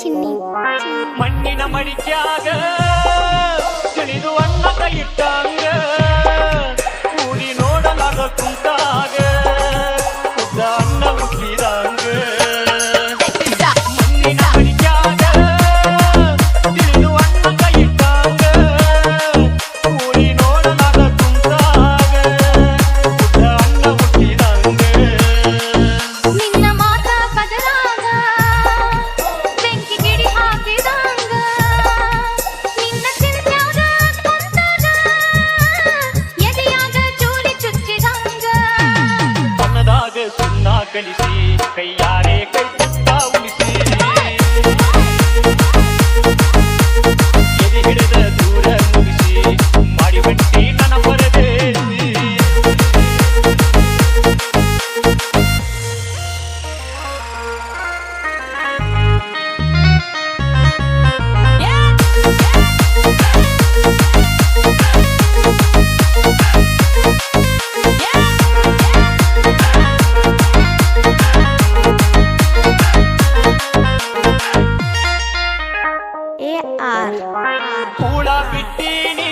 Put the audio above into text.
ಚಿನ್ನಿ ಮಣ್ಣಿನ ಮಡಿಕ್ಯಾಗ ತಿಳಿದು ಅನ್ನ ಕೈಯಿಟ್ಟಾಂಗ ಕೂಡಿ ನೋಡಲಾಗ ಕುಂತಾಗ ಉದ್ದ ಅನ್ನ ಹುಟ್ಟಿದಂಗ ಮಣ್ಣಿನ ಮಡಿಕ್ಯಾಗ ತಿಳಿದು ಅನ್ನ ಕೈಯಿಟ್ಟಾಂಗ ಕೂಡಿ ನೋಡಲಾಗ ಕುಂತಾಗ ಉದ್ದ ಅನ್ನ ಹುಟ್ಟಿದಂಗ ನಿನ್ನ ಮಾತ ಪದರಾಗ ಬೆಂಕಿ ಗಿಡಿ ಹಾಕಿದಂಗ ನಿನ್ನ ಚಿಂತ್ಯಾಗ ಕುಂತಾಗ ಎದೆಯಾಗ ಚೂರಿ ಚುಚ್ಚಿದಂಗ ಅನ್ನದಾಗ ಸುಣ್ಣ ಕಲಿಸಿ ಕೈಯಾರೆ ಕೈ ಪುಟ್ಟ ಉಳಿಸಿ ಎದೆ ಹಿಡಿದ ದೂರ ಮುಗಿಸಿ ಮಾಡಿ ಬಟ್ಟಿ ನನ್ನ ಪರದೇಸಿ AR ಕೂಳ ಬಿಟ್ಟೀನಿ